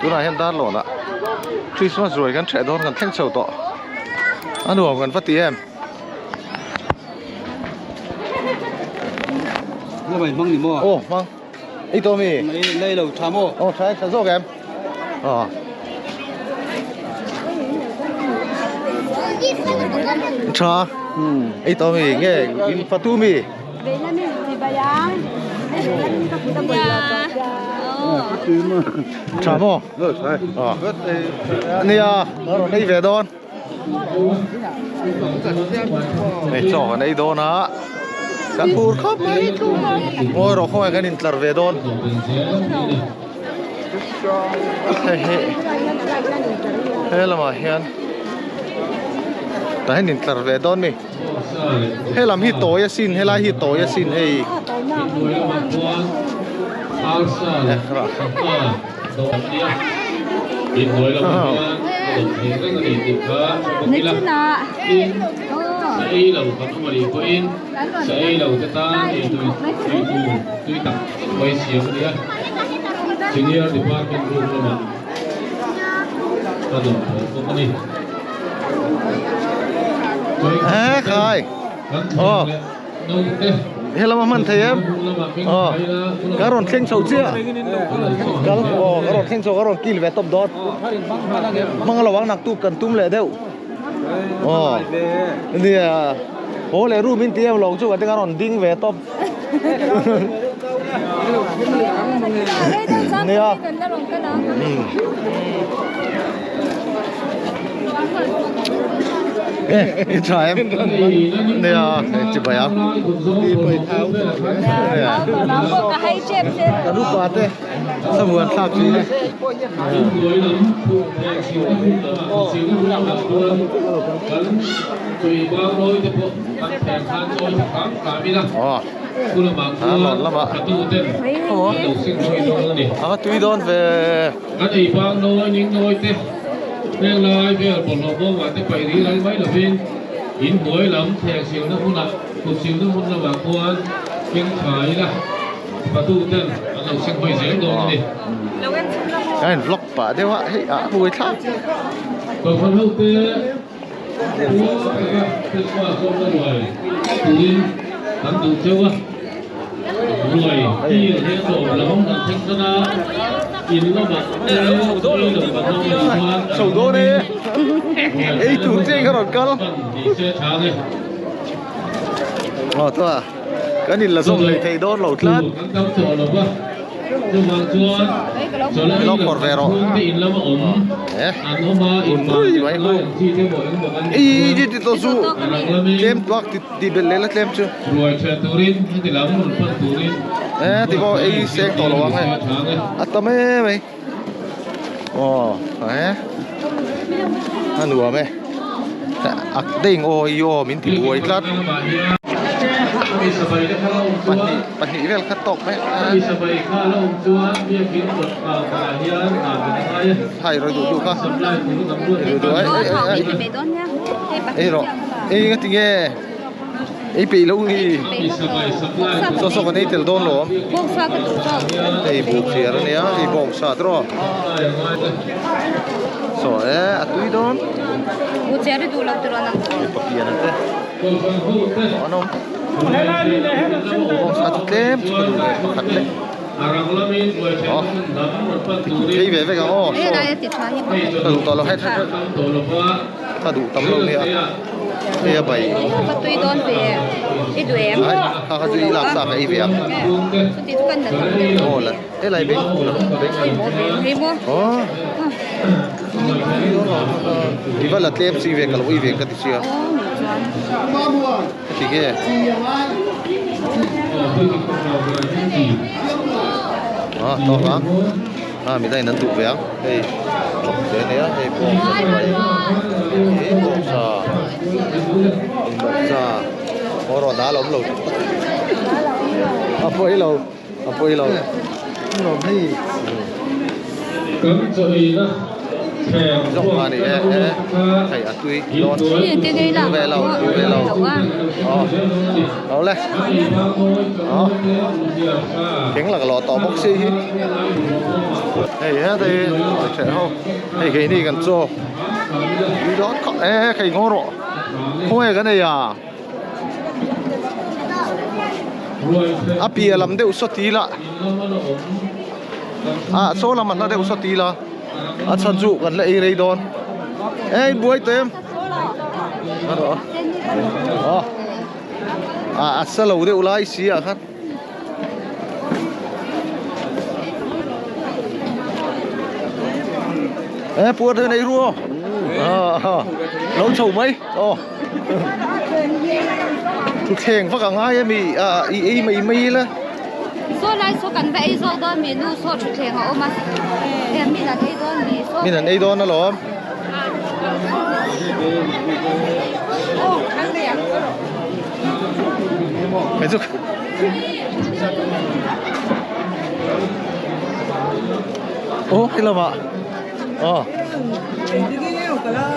ตัวไหนเห็นด้านหล่นอะคริสต์มาสรวยกันแฉโดนกันแท่งเฉาต่ออันดูกันฟัดตีเอ็มmua mày măng gì mua ô măng ít tô mì đây là trà mua ô trái trái rô em trà ít tô mì nghe in phát tu mì trà mua nè ở đây về đón này cho cái này đón áกันปูดครับโอ้ยเราเข้าไปกันอินทร์เวดอนเฮ้เฮ้ละมาเฮียนแต่ให้อินทร์เวดอนนี่ให้ลำฮิตโตยสินให้ลายฮิตโตยสินให้ครับนึกชื่อนะSai là một con mồi của in, sai là một cái ta thì tôi tập quay xiếc đi á, chính là để qua cái room rồi mà, ta được không có gì. Khai, hay là mình thấy em, cái ròn khen sầu chia, cái ròn khen sầu cái ròn kil về top dot, mang là vắng nặc tu cần tum lệ đâu. Ini ya, oh leru minti ya belum cuci ketika ronding về top. Ini ya. Itu em. Ini ya, coba ya. Aduh kuatnya, semua saksi. Lọt lắm ạ. Tuy đón về. Nên là bây giờ bọn nó vô và tới bảy đi lấy mấy là bên in muối lắm thèn xíu nó muốn là một xíu nó muốn là bà quan bên phải là và tu tên anh học sinh quay dễ đồ đi cái vlog bà thế ạ hey à vui khác còn phần hậu tê của cái qua không có người tự hắn tự chơi quá người khi ở đây tổ là bóng thành thanh ra in nó bật sầu đô đi ấy chủ trên cái đòn cân thôi à cái này là dùng lấy thầy đốt lẩu lát nó còn về rồi ui vậy không ý đi tôi su kem toạc thì bên lấy là kem chưa thì có ấy xe tỏ lo này à tao mấy mày đấy anh đùa mày ác đinh ôi yo mình thì đuổi látปันนี้เวลคัดตกไหมใช่เราดูค่ะดูไอ้หรอไอ้ก็จริงไอ้ปีลูกนี่สกันนี่เตลโดนหรอไอ้บุกเสียแล้วเนี่ยไอ้บงชาตรอสวยอ่ะตุ้ยโดนบุกเสียได้ดูเราตัวนั้นปะเปียนั่นเต้อ๋อน้องsatu kem empat lek oh cái về với cái oh tao hết ta đủ tấm luôn đi à bây giờ bảy bắt tôi đón về ít đuổi em ha ha duy lạc sạc cái về oh là cái này bên bên oh đi vào là kem gì về cả lối về cái gì à thì cái to lắm mình đây nắn tụ véo đây chọc thế này đây bông sa bông sa có rồi đá lắm lâu phơi lâu nó hay dọc mà này thầy ăn tươi đón về lâu đó lên đó tiếng là lò tỏ bốc xi Hey ha đây chạy không? Hey cái này cần cho. Đi đó có cái ngô rồi. Không phải cái này à? Api làm đều sốt tí là. Số làm nó đều sốt tí là. Sản dụ gần lại đây đón. Ê buổi tem. Sao lâu đều lại xí à khát. Ê bùa thế này luôn. Nấu chầu mấy. Chút thèn phát càng ai mi mi là. Số lại số cần vậy số đó mình nu số chút thèn họ mà. Em mình là đây đó mình số. Mình là đây đó nó lắm. Cái gì? Cái là mà.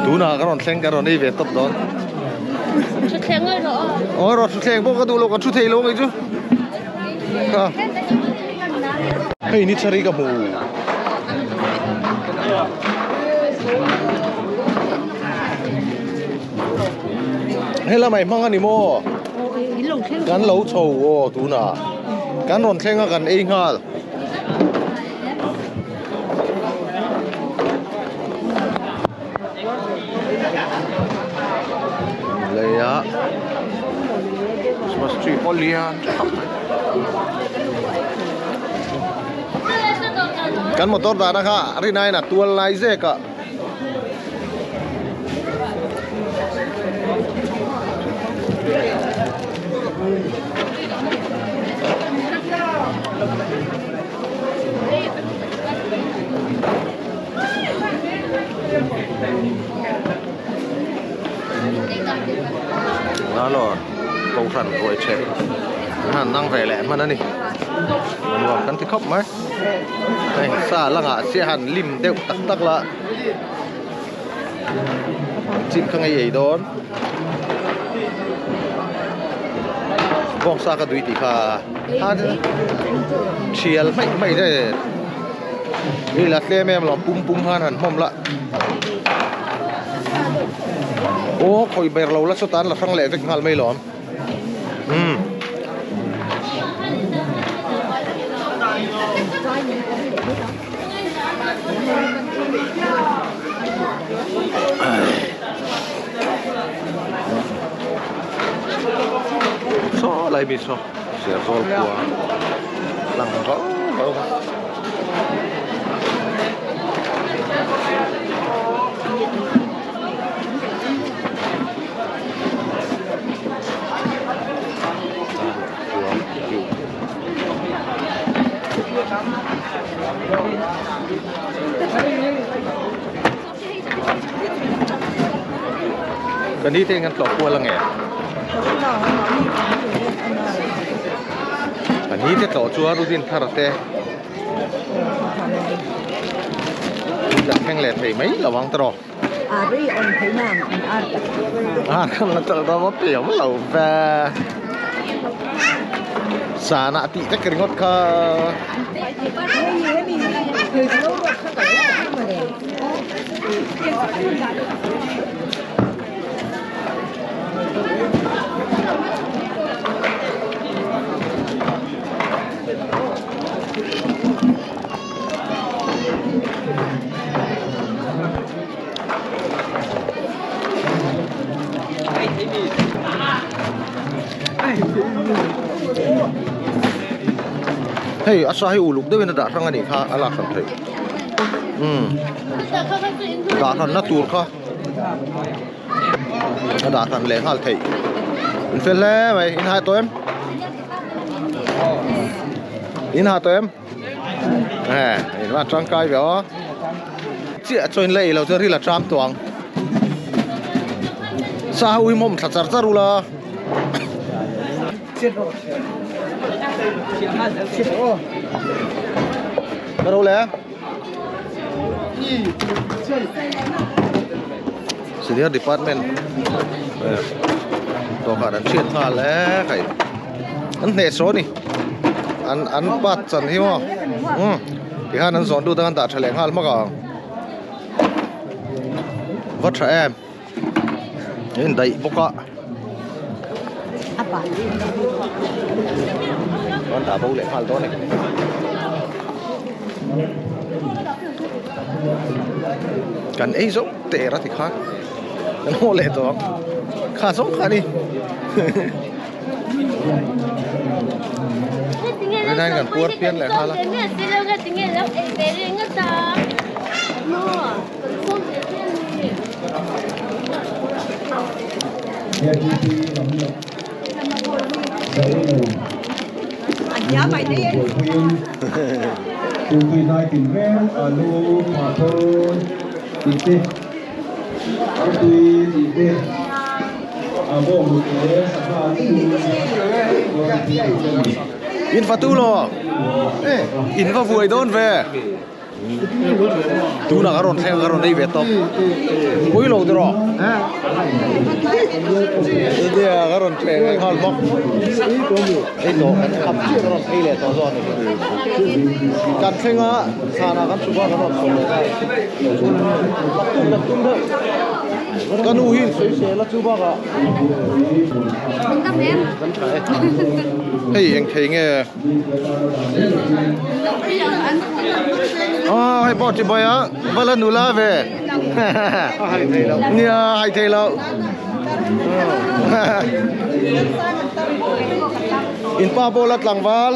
Tú nào cái đòn đi về tập đó. Chút thèn rồi đó. Rồi chút thèn bố cái đồ còn chút thèn luôn ấy chứ. Hey ini cari kamu. Hey là mày mang anh đi mua. Gắn lẩu trầu tú nào. Gắn đòn thèn gắn anh ha. Leia Mas street polian Kan motor dah nak hari naik nak tual naik je kak đó là câu phần của trẻ hàn năng vẻ lẽ mà nó đi rồi cắn thì khóc mấy này xa là ngã xe hàn lim đều tắc tắc là chim không ai đó vòng xa cái đuôi thì khá chiều mấy đây đi là xe em là pum hàn hàn mồm lại khôi bèr lâu là số tan là phăng lệ với ngal mấy lắm. Số lại bị số sẽ rồi qua lằng rõ cái này thì ngăn lọc cua là nghe cái này thì lọc chua rồi din karate đặt hàng lẻ thấy mấy là vắng tro Ari on thấy nam không là tao tao mất tiểu mất lẩu và xả nạ tị các cái ngót ca hey asa hi uluk de da rang ani kha ala khan thei da khan na tur kha da khan le hal thei in fel le mày in hai tụi em in mà trang cai véo chia choin lei lo cho ri là tram tuang sa hui mom thar char charula bắt đầu lẽ senior department tổ cả đàn chuyên pha lẽ cái anh hệ số đi anh bắt chân hiếu thì hắn ăn giòn đu tăng ta challenge hal mắc à vắt trẻ em nên đầy bốc ạ con ta bốc lệ hal đó này cần ấy giống tệ ra thì khác nó lệ đó khá giống khá đi cái này gần cuốn phiên lại khá lắm giá mày đi từ khi nay tìm ven ở lô hòa thôn tìm tên ở tuy tìm tên ở bộ một cái sản phẩm in phát tu lo in vào vui đón về tu là garon theo garon đây về top cuối lâu rồi đây là garon theo hal bóc đây đó khắp garon hay là to giòn này cắt phèn á sao nào cắt chụp vào garon xong rồi tập trung thôi cái nu hin sẽ là chụp vào cả hey anh thấy nghe hay bỏ chị bơi á vợ lần nữa về nha hay thấy lâu in pa bolat lang val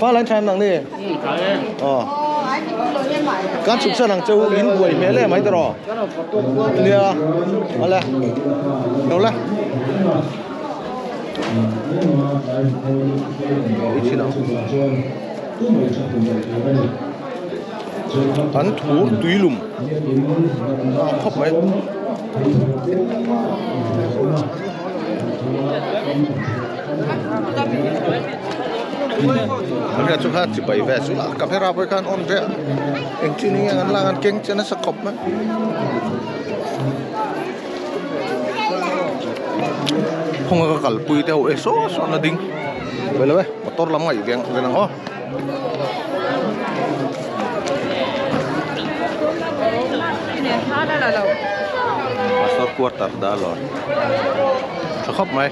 pha lên xem nằng đi các chụp sân hàng châu in buổi mẹ lẽ mấy tờ rò liaอะไรđâu là ít nào hắn thủ túy lùm khóc mấyมันก็ชุดที่ไปแวะสุดละกับให้เราไปกันอ่อนแวะเองที่นี่งานล่างานเก่งจะน่าสักขบไหมคงก็กัลปุยเท่าเอโซ่ส่วนนั้นดิ้งไปเลยมอเตอร์ลำไงอยู่เก่งเลยนะฮะมาสอดกวดตัดดาลอดสักขบไหม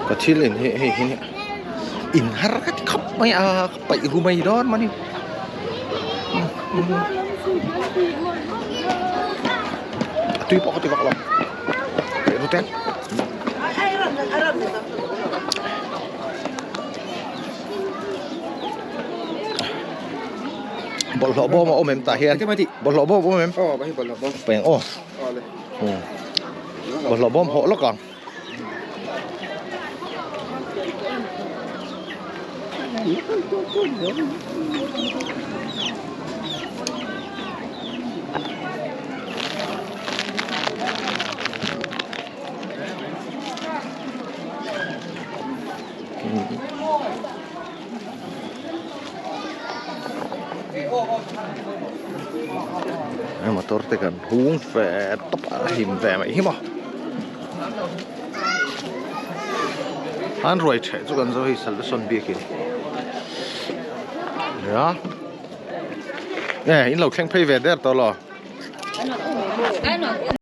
ก็ชิลเห็นเนี่ยอินฮาร์กัดขับไม่ไปรูไม่ดอนมานี่ตุยปอกหรอรู้เต้นบอลหล่อบอมาโอเมมตาเฮียนบอลหล่อบอโอเมมไปบอลหล่อบอไปโอบอลหล่อบอมเหาะแล้วก่อนมาตัวเตกันหุงแฝดตบหิมแฝดไหมหิมอ่ะอันรวยเฉยจุกันจะให้สัลล์ส่วนเบี้ยกินเนี่ยอินเราแข่งเพย์เวดเดอร์ตลอด